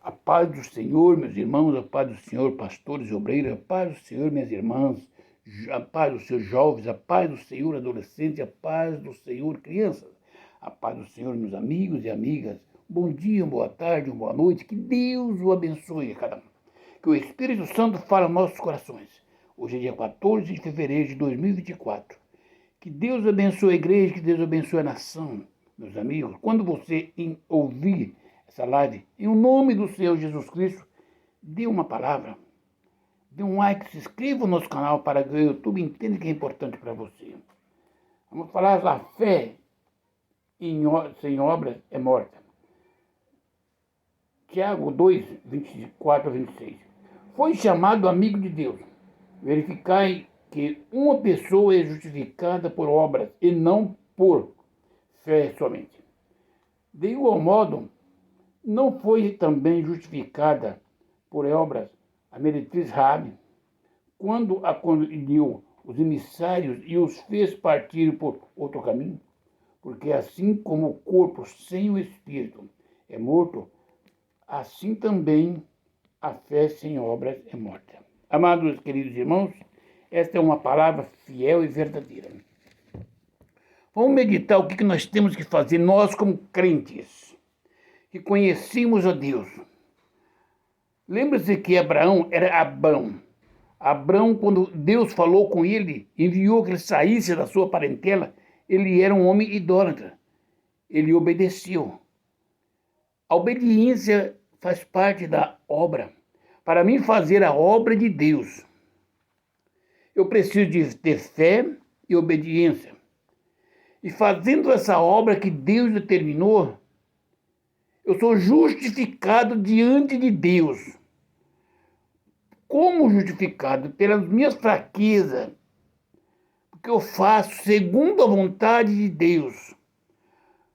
A paz do Senhor, meus irmãos, a paz do Senhor, pastores e obreiros, a paz do Senhor, minhas irmãs, a paz do Senhor, jovens, a paz do Senhor, adolescentes, a paz do Senhor, crianças, a paz do Senhor, meus amigos e amigas. Bom dia, boa tarde, boa noite, que Deus o abençoe a cada um. Que o Espírito Santo fale aos nossos corações. Hoje é dia 14 de fevereiro de 2024. Que Deus abençoe a igreja, que Deus abençoe a nação, meus amigos. Quando você ouvir essa live, em nome do Senhor Jesus Cristo, dê uma palavra, dê um like, se inscreva no nosso canal para que o YouTube entenda que é importante para você. Vamos falar da fé sem obras é morta. Tiago 2, 24 a 26. Foi chamado amigo de Deus. Verificai que uma pessoa é justificada por obras e não por fé somente. De igual modo, não foi também justificada por obras a meretriz Raabe, quando acolheu os emissários e os fez partir por outro caminho? Porque assim como o corpo sem o espírito é morto, assim também a fé sem obras é morta. Amados queridos irmãos, esta é uma palavra fiel e verdadeira. Vamos meditar o que nós temos que fazer, nós como crentes, que conhecemos a Deus. Lembra-se que Abraão era Abão. Abraão, quando Deus falou com ele, enviou que ele saísse da sua parentela, ele era um homem idólatra. Ele obedeceu. A obediência faz parte da obra. Para mim fazer a obra de Deus, eu preciso de ter fé e obediência. E fazendo essa obra que Deus determinou, eu sou justificado diante de Deus. Como justificado? Pelas minhas fraquezas, porque eu faço segundo a vontade de Deus.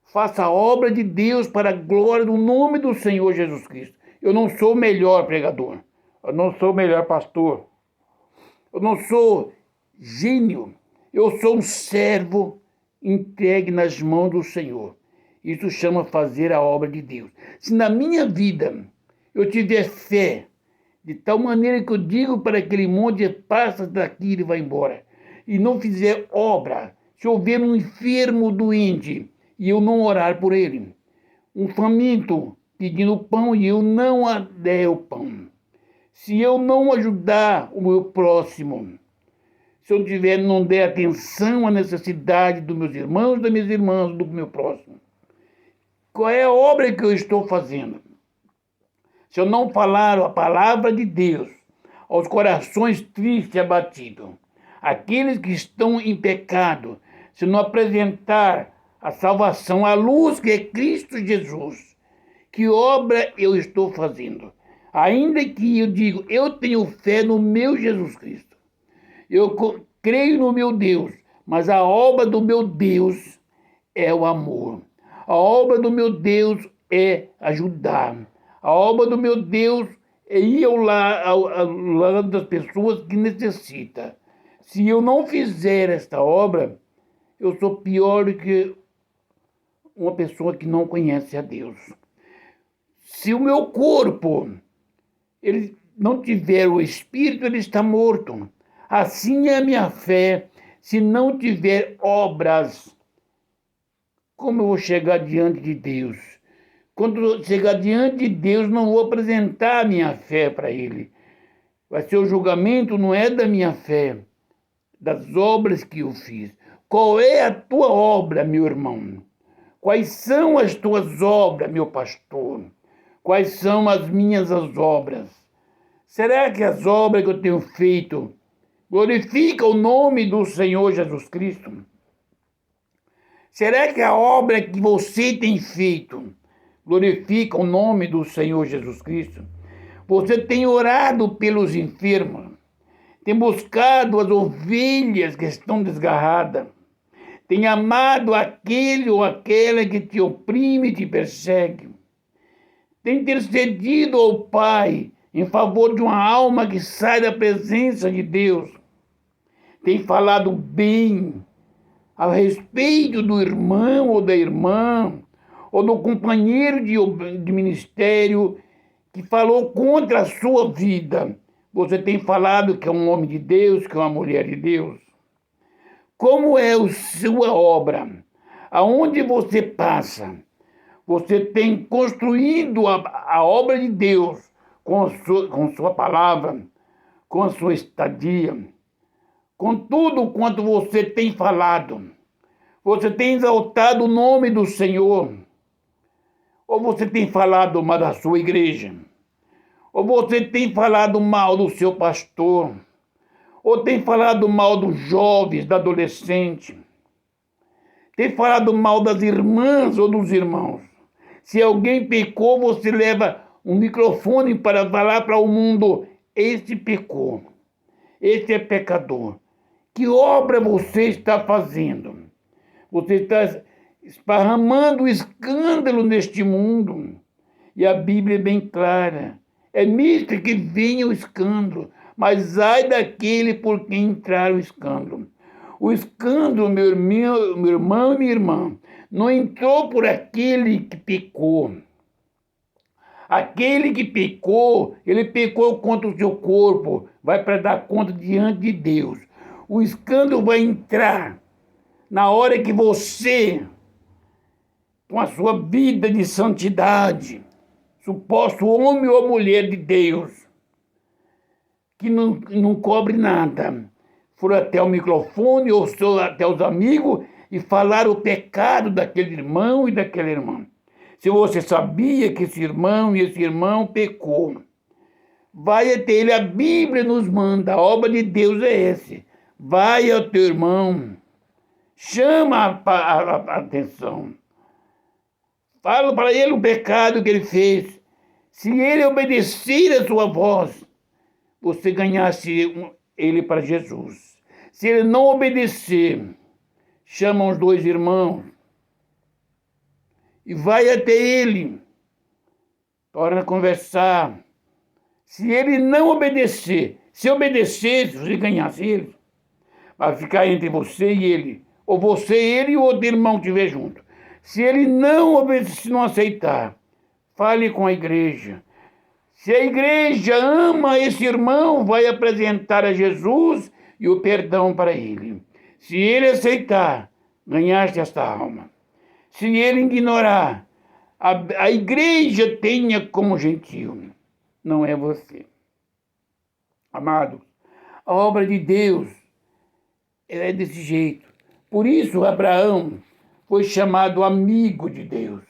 Faço a obra de Deus para a glória do nome do Senhor Jesus Cristo. Eu não sou o melhor pregador, eu não sou o melhor pastor, eu não sou gênio, eu sou um servo entregue nas mãos do Senhor. Isso chama fazer a obra de Deus. Se na minha vida eu tiver fé, de tal maneira que eu digo para aquele monte, passa daqui e vai embora, e não fizer obra, se houver um enfermo doente e eu não orar por ele, um faminto pedindo pão e eu não der o pão, se eu não ajudar o meu próximo, se eu não der atenção à necessidade dos meus irmãos, das minhas irmãs, do meu próximo, qual é a obra que eu estou fazendo? Se eu não falar a palavra de Deus aos corações tristes e abatidos, aqueles que estão em pecado, se não apresentar a salvação, a luz que é Cristo Jesus, que obra eu estou fazendo? Ainda que eu digo, eu tenho fé no meu Jesus Cristo, eu creio no meu Deus, mas a obra do meu Deus é o amor. A obra do meu Deus é ajudar. A obra do meu Deus é ir ao lado das pessoas que necessitam. Se eu não fizer esta obra, eu sou pior do que uma pessoa que não conhece a Deus. Se o meu corpo ele não tiver o Espírito, ele está morto. Assim é a minha fé. Se não tiver obras, como eu vou chegar diante de Deus? Quando eu chegar diante de Deus, não vou apresentar a minha fé para Ele. Vai ser o julgamento, não é da minha fé, das obras que eu fiz. Qual é a tua obra, meu irmão? Quais são as tuas obras, meu pastor? Quais são as minhas obras? Será que as obras que eu tenho feito glorificam o nome do Senhor Jesus Cristo? Será que a obra que você tem feito glorifica o nome do Senhor Jesus Cristo? Você tem orado pelos enfermos, tem buscado as ovelhas que estão desgarradas, tem amado aquele ou aquela que te oprime e te persegue, tem intercedido ao Pai em favor de uma alma que sai da presença de Deus, tem falado bem a respeito do irmão ou da irmã, ou do companheiro de ministério que falou contra a sua vida. Você tem falado que é um homem de Deus, que é uma mulher de Deus? Como é a sua obra? Aonde você passa? Você tem construído a obra de Deus com sua palavra, com a sua estadia, com tudo quanto você tem falado. Você tem exaltado o nome do Senhor? Ou você tem falado mal da sua igreja? Ou você tem falado mal do seu pastor? Ou tem falado mal dos jovens, da adolescente? Tem falado mal das irmãs ou dos irmãos? Se alguém pecou, você leva um microfone para falar para o mundo: este pecou, este é pecador. Que obra você está fazendo? Você está esparramando escândalo neste mundo. E a Bíblia é bem clara. É nisto que vem o escândalo. Mas ai daquele por quem entrar o escândalo. O escândalo, meu irmão e minha irmã, não entrou por aquele que pecou. Aquele que pecou, ele pecou contra o seu corpo, vai para dar conta diante de Deus. O escândalo vai entrar na hora que você, com a sua vida de santidade, suposto homem ou mulher de Deus, que não cobre nada, for até o microfone ou até os amigos e falar o pecado daquele irmão e daquela irmã. Se você sabia que esse irmão e esse irmão pecou, vai até ele. A Bíblia nos manda, a obra de Deus é essa. Vai ao teu irmão, chama a atenção. Fala para ele o pecado que ele fez. Se ele obedecer a sua voz, você ganhasse ele para Jesus. Se ele não obedecer, chama os dois irmãos e vai até ele, torna a conversar. Se ele não obedecer, se obedecesse, você ganhasse ele, vai ficar entre você e ele, ou você, ele e o outro irmão que estiver junto. Se ele não obedecer, se não aceitar, fale com a igreja. Se a igreja ama esse irmão, vai apresentar a Jesus e o perdão para ele. Se ele aceitar, ganhaste esta alma. Se ele ignorar, a igreja tenha como gentil, não é você. Amados, a obra de Deus é desse jeito. Por isso, Abraão foi chamado amigo de Deus.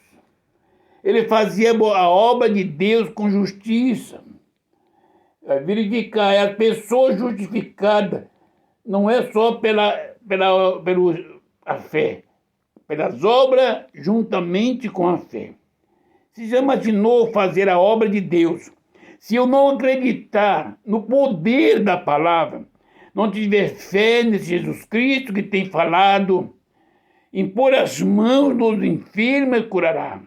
Ele fazia a obra de Deus com justiça. Verificar, a pessoa justificada não é só pela fé, pelas obras juntamente com a fé. Você já imaginou fazer a obra de Deus? Se eu não acreditar no poder da palavra, não tiver fé nesse Jesus Cristo que tem falado, impor as mãos nos enfermos e curará.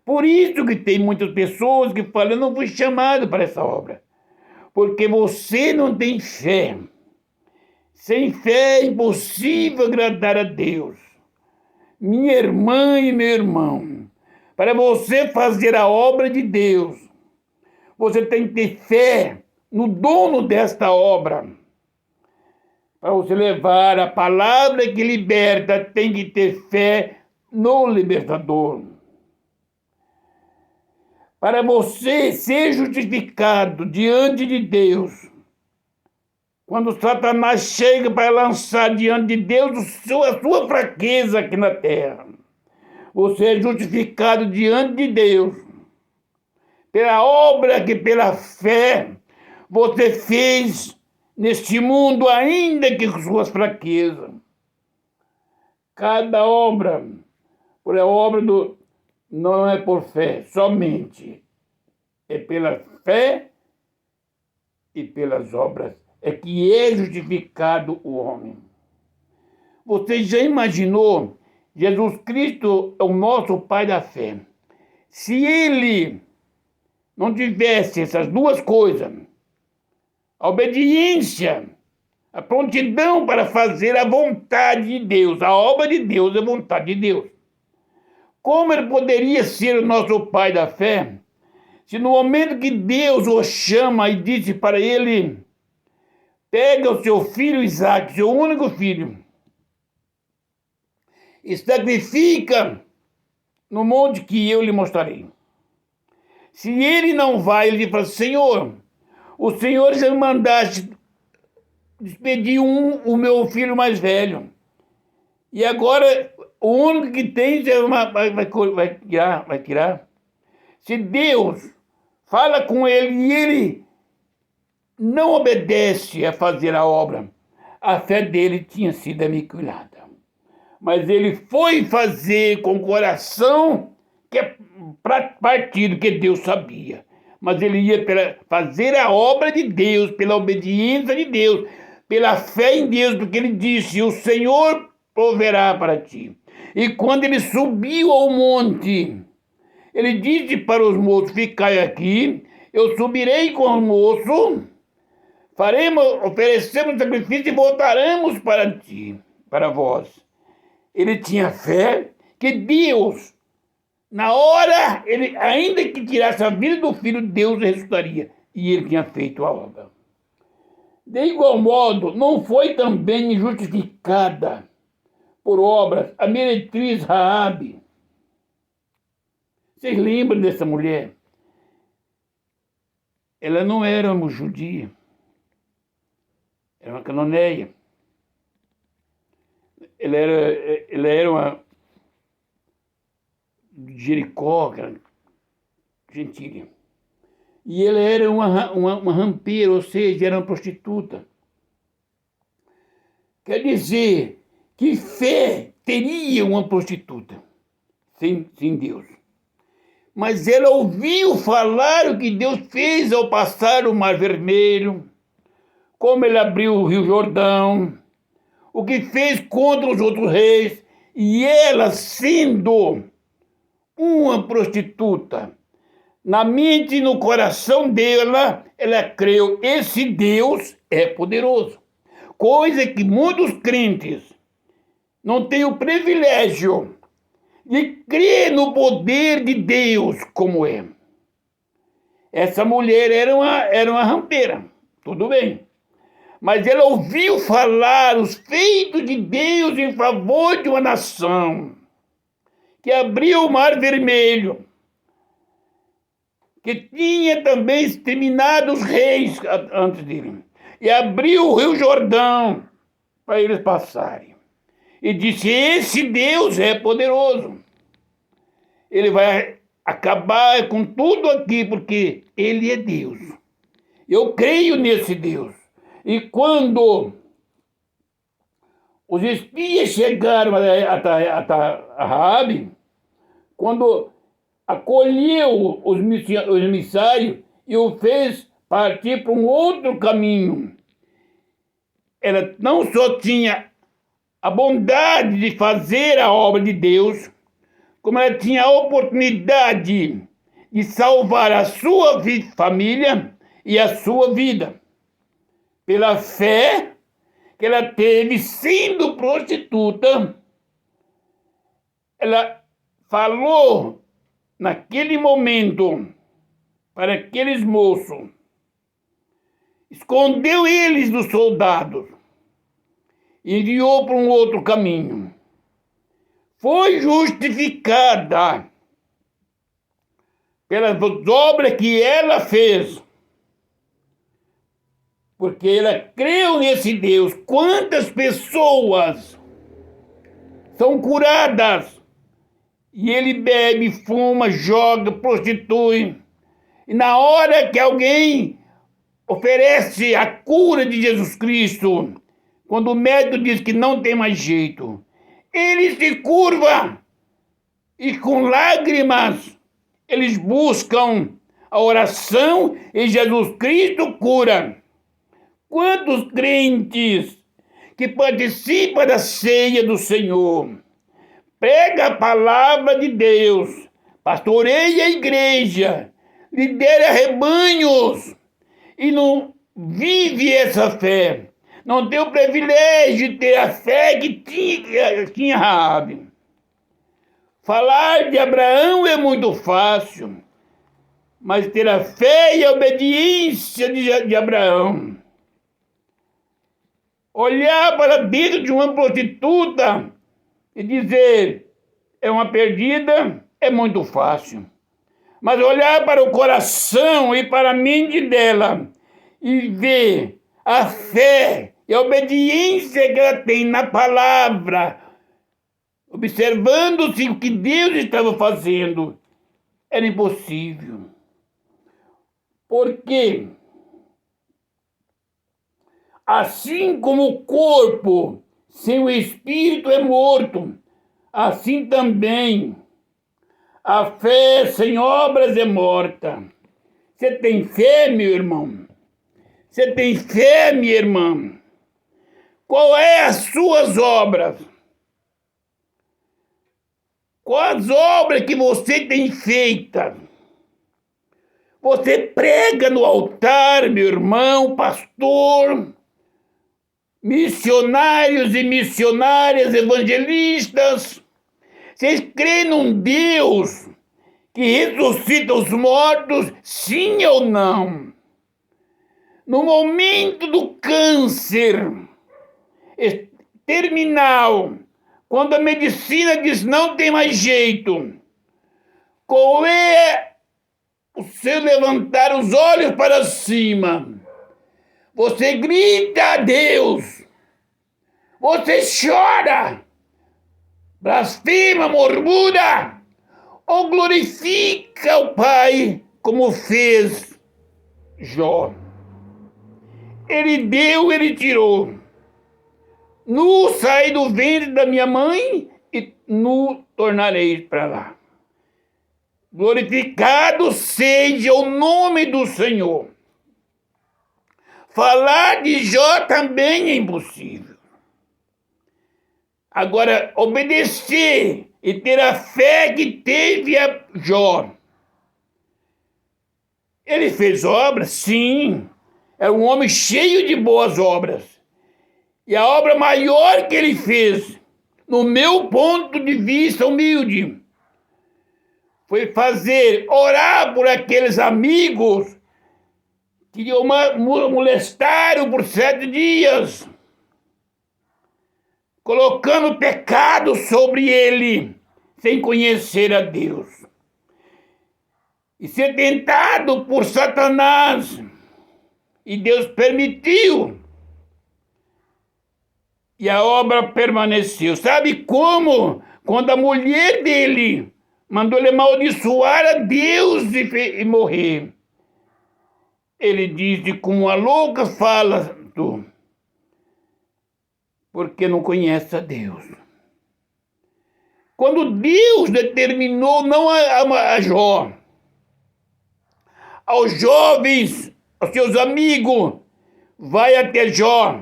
Por isso que tem muitas pessoas que falam: eu não fui chamado para essa obra, porque você não tem fé. Sem fé é impossível agradar a Deus. Minha irmã e meu irmão, para você fazer a obra de Deus, você tem que ter fé no dono desta obra. Para você levar a palavra que liberta, tem que ter fé no libertador. Para você ser justificado diante de Deus, quando Satanás chega para lançar diante de Deus a sua fraqueza aqui na terra, você é justificado diante de Deus pela obra que pela fé você fez neste mundo, ainda que com suas fraquezas. Cada obra, por a obra não é por fé somente, é pela fé e pelas obras é que é justificado o homem. Você já imaginou? Jesus Cristo é o nosso Pai da fé. Se ele não tivesse essas duas coisas, a obediência, a prontidão para fazer a vontade de Deus, a obra de Deus, a vontade de Deus, como ele poderia ser o nosso Pai da fé Se no momento que Deus o chama e disse para ele, pega o seu filho Isaque, seu único filho, e sacrifica no monte que eu lhe mostrarei. Se ele não vai, ele fala, Senhor, o Senhor já me mandaste despedir o meu filho mais velho. E agora, o único que tem, você vai tirar. Se Deus fala com ele e ele não obedece a fazer a obra, a fé dele tinha sido aniquilada. Mas ele foi fazer com o coração que é partido, que Deus sabia. Mas ele ia fazer a obra de Deus, pela obediência de Deus, pela fé em Deus, porque ele disse, o Senhor proverá para ti. E quando ele subiu ao monte, ele disse para os moços, ficai aqui, eu subirei com os moços, oferecemos sacrifício e voltaremos para ti, para vós. Ele tinha fé que Deus, na hora, ele, ainda que tirasse a vida do filho, Deus ressuscitaria. E ele tinha feito a obra. De igual modo, não foi também justificada por obras a meretriz Raabe. Vocês lembram dessa mulher? Ela não era uma judia, era uma cananeia. Ela era uma Jericó, gentilha. E ela era uma rampeira, ou seja, era uma prostituta. Quer dizer, que fé teria uma prostituta sem Deus? Mas ela ouviu falar o que Deus fez ao passar o Mar Vermelho, como ele abriu o Rio Jordão, o que fez contra os outros reis, e ela, sendo uma prostituta, na mente e no coração dela, ela creu, esse Deus é poderoso. Coisa que muitos crentes não têm o privilégio de crer no poder de Deus como é. Essa mulher era uma rampeira, tudo bem. Mas ela ouviu falar os feitos de Deus em favor de uma nação, que abriu o Mar Vermelho, que tinha também exterminado os reis antes dele, e abriu o Rio Jordão para eles passarem. E disse, esse Deus é poderoso. Ele vai acabar com tudo aqui, porque ele é Deus. Eu creio nesse Deus. E quando os espias chegaram a Raabe, quando acolheu os emissários e o fez partir para um outro caminho, ela não só tinha a bondade de fazer a obra de Deus, como ela tinha a oportunidade de salvar a sua família e a sua vida. Pela fé que ela teve sendo prostituta, ela falou naquele momento para aqueles moços, escondeu eles dos soldados, enviou para um outro caminho. Foi justificada pelas obras que ela fez, porque ela creu nesse Deus. Quantas pessoas são curadas e ele bebe, fuma, joga, prostitui, e na hora que alguém oferece a cura de Jesus Cristo, quando o médico diz que não tem mais jeito, ele se curva e com lágrimas eles buscam a oração e Jesus Cristo cura. Quantos crentes que participam da ceia do Senhor, prega a palavra de Deus, pastoreia a igreja, lidera rebanhos e não vive essa fé, não tem o privilégio de ter a fé que tinha Raabe. Falar de Abraão é muito fácil, mas ter a fé e a obediência de Abraão. Olhar para dentro de uma prostituta e dizer, é uma perdida, é muito fácil. Mas olhar para o coração e para a mente dela e ver a fé e a obediência que ela tem na palavra, observando-se o que Deus estava fazendo, era impossível. Porque assim como o corpo sem o espírito é morto, assim também a fé sem obras é morta. Você tem fé, meu irmão? Você tem fé, minha irmã? Qual é as suas obras? Quais obras que você tem feita? Você prega no altar, meu irmão, pastor, missionários e missionárias, evangelistas. Vocês creem num Deus que ressuscita os mortos, sim ou não? No momento do câncer terminal, quando a medicina diz não tem mais jeito, qual é o seu levantar os olhos para cima? Você grita a Deus, você chora, blasfema, murmura, ou glorifica o Pai, como fez Jó. Ele deu, ele tirou. Nu saí do ventre da minha mãe e nu tornarei para lá. Glorificado seja o nome do Senhor. Falar de Jó também é impossível. Agora, obedecer e ter a fé que teve a Jó. Ele fez obras? Sim. Era um homem cheio de boas obras. E a obra maior que ele fez, no meu ponto de vista humilde, foi orar por aqueles amigos que o molestaram por 7 dias, colocando pecado sobre ele, sem conhecer a Deus. E ser tentado por Satanás. E Deus permitiu. E a obra permaneceu. Sabe como? Quando a mulher dele mandou ele amaldiçoar a Deus e morrer. Ele disse, como a louca fala tu, porque não conhece a Deus. Quando Deus determinou não a Jó, aos jovens, aos seus amigos, vai até Jó.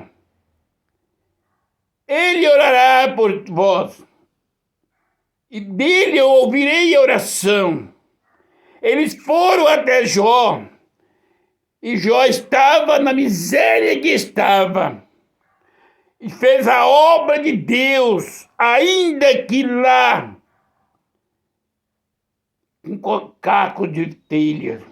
Ele orará por vós. E dele eu ouvirei a oração. Eles foram até Jó. E Jó estava na miséria que estava. E fez a obra de Deus, ainda que lá, com caco de telha.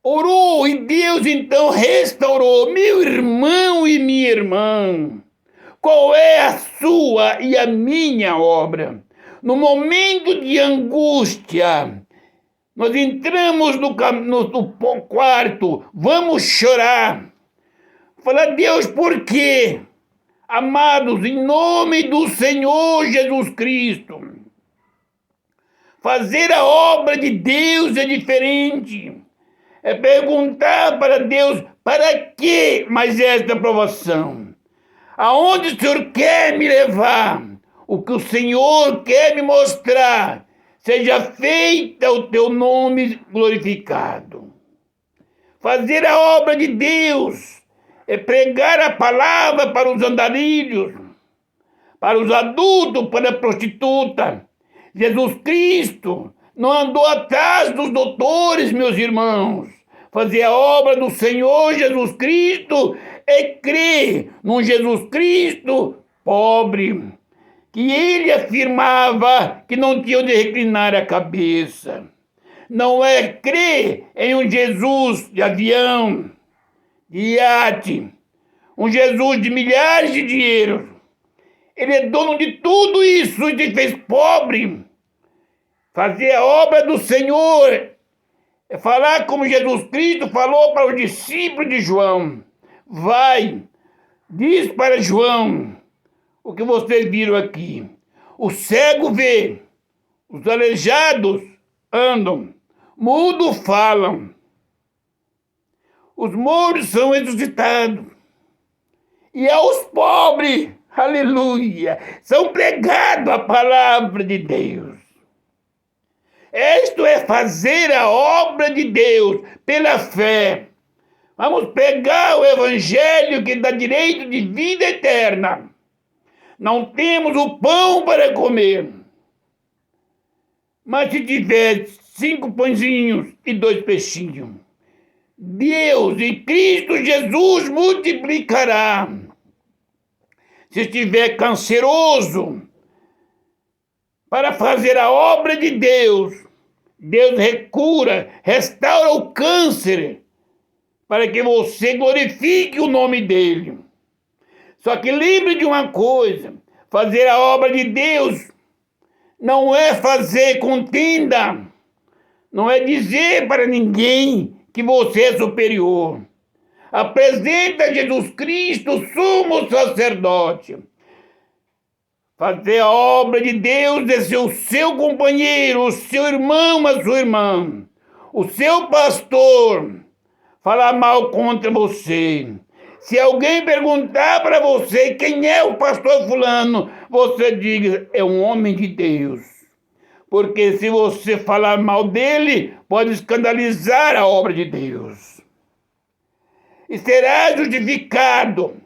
Orou e Deus então restaurou. Meu irmão e minha irmã, qual é a sua e a minha obra? No momento de angústia, nós entramos no quarto, vamos chorar. Falar, Deus, por quê? Amados, em nome do Senhor Jesus Cristo, fazer a obra de Deus é diferente. É perguntar para Deus, para que mais esta provação? Aonde o Senhor quer me levar? O que o Senhor quer me mostrar? Seja feita o teu nome glorificado. Fazer a obra de Deus é pregar a palavra para os andarilhos, para os adultos, para a prostituta. Jesus Cristo não andou atrás dos doutores, meus irmãos. Fazer a obra do Senhor Jesus Cristo é crer num Jesus Cristo pobre, que ele afirmava que não tinha onde reclinar a cabeça. não é crer em um Jesus de avião, de iate, um Jesus de milhares de dinheiros. Ele é dono de tudo isso e te fez pobre. Fazer a obra do Senhor é falar como Jesus Cristo falou para os discípulos de João. Vai, diz para João o que vocês viram aqui. O cego vê, os aleijados andam, mudos falam, os mortos são ressuscitados. E aos pobres, aleluia, são pregado a palavra de Deus. Isto é fazer a obra de Deus pela fé. Vamos pegar o evangelho que dá direito de vida eterna. Não temos o pão para comer. Mas se tiver 5 pãezinhos e 2 peixinhos, Deus e Cristo Jesus multiplicará. Se estiver canceroso, para fazer a obra de Deus, Deus recura, restaura o câncer, para que você glorifique o nome dele. Só que lembre de uma coisa, fazer a obra de Deus não é fazer contenda, não é dizer para ninguém que você é superior. Apresenta Jesus Cristo, sumo sacerdote. Fazer a obra de Deus é ser o seu companheiro, o seu irmão, a sua irmã, o seu pastor, falar mal contra você. Se alguém perguntar para você quem é o pastor fulano, você diga, é um homem de Deus. Porque se você falar mal dele, pode escandalizar a obra de Deus. E será justificado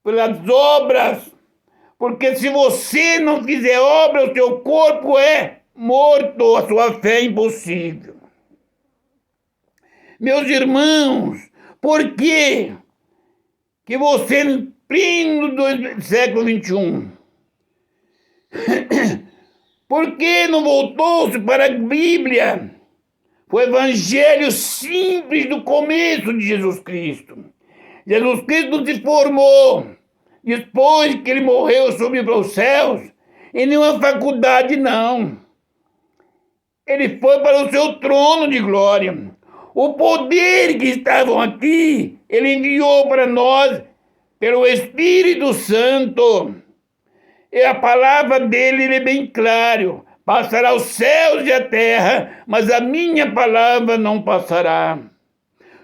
pelas obras, porque se você não fizer obra, o seu corpo é morto, a sua fé é impossível. Meus irmãos, por que você, em pleno do século XXI, por que não voltou-se para a Bíblia? O evangelho simples do começo de Jesus Cristo. Jesus Cristo não se formou depois que ele morreu, subiu para os céus, em nenhuma faculdade, não. Ele foi para o seu trono de glória. O poder que estavam aqui, ele enviou para nós pelo Espírito Santo. E a palavra dele é bem clara. Passará os céus e a terra, mas a minha palavra não passará.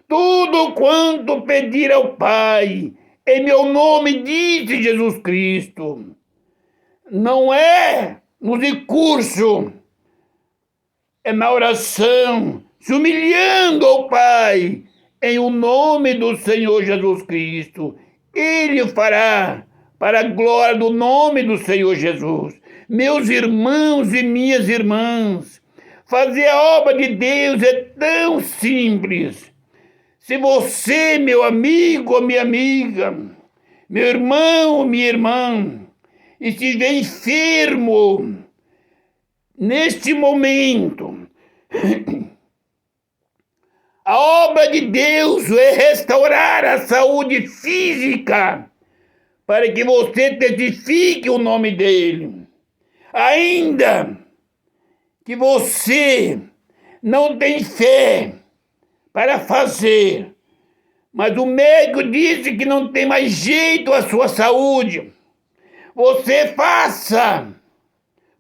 Tudo quanto pedir ao Pai, em meu nome, disse Jesus Cristo. Não é no discurso, é na oração, se humilhando ao Pai, em o nome do Senhor Jesus Cristo. Ele fará para a glória do nome do Senhor Jesus. Meus irmãos e minhas irmãs, fazer a obra de Deus é tão simples. Se você, meu amigo ou minha amiga, meu irmão ou minha irmã, estiver enfermo neste momento, a obra de Deus é restaurar a saúde física para que você testifique o nome dele. Ainda que você não tem fé para fazer, mas o médico disse que não tem mais jeito a sua saúde, você faça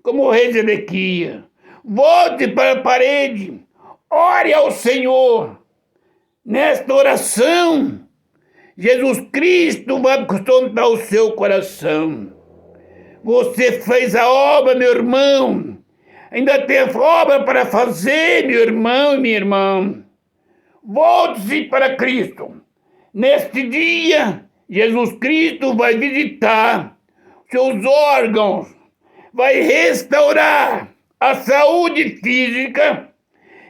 como o rei Zedequias. Volte para a parede, ore ao Senhor. Nesta oração, Jesus Cristo vai consolar o seu coração. Você fez a obra, meu irmão. Ainda tem obra para fazer, meu irmão e minha irmã. Volte-se para Cristo. Neste dia, Jesus Cristo vai visitar seus órgãos, vai restaurar a saúde física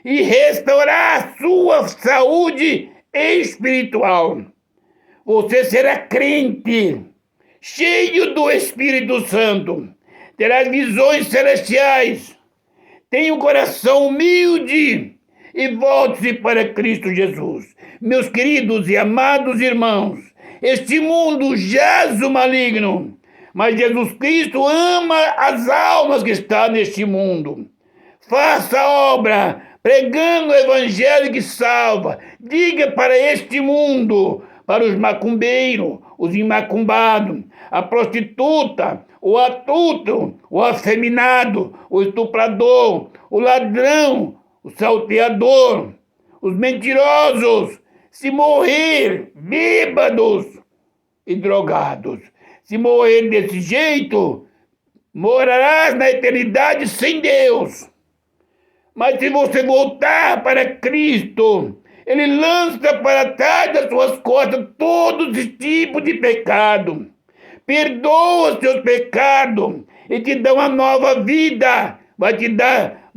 e restaurar a sua saúde espiritual. Você será crente, cheio do Espírito Santo, terá visões celestiais, tenha um coração humilde e volte-se para Cristo Jesus. Meus queridos e amados irmãos, este mundo jaz o maligno, mas Jesus Cristo ama as almas que estão neste mundo. Faça a obra, pregando o evangelho que salva. Diga para este mundo, para os macumbeiros, os imacumbados, a prostituta, o adulto, o afeminado, o estuprador, o ladrão, o salteador, os mentirosos, se morrer bêbados e drogados. Se morrer desse jeito, morarás na eternidade sem Deus. Mas se você voltar para Cristo, Ele lança para trás das suas costas todo esse tipo de pecado. Perdoa seus pecados e te dá uma nova vida. Vai te dar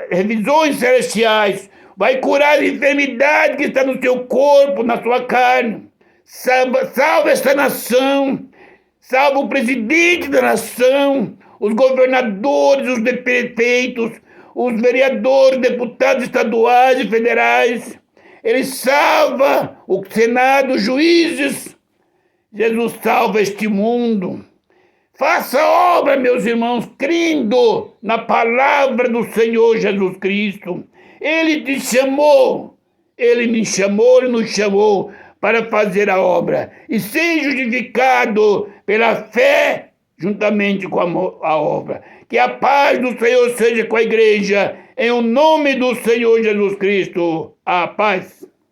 revisões celestiais. Vai curar a enfermidade que está no seu corpo, na sua carne. Salva essa nação. Salva o presidente da nação, os governadores, os prefeitos, os vereadores, deputados estaduais e federais. Ele salva o Senado, os juízes. Jesus salva este mundo. Faça obra, meus irmãos, crendo na palavra do Senhor Jesus Cristo. Ele te chamou, Ele me chamou, Ele nos chamou para fazer a obra. E ser justificado pela fé juntamente com a obra. Que a paz do Senhor seja com a igreja, em o nome do Senhor Jesus Cristo. A paz.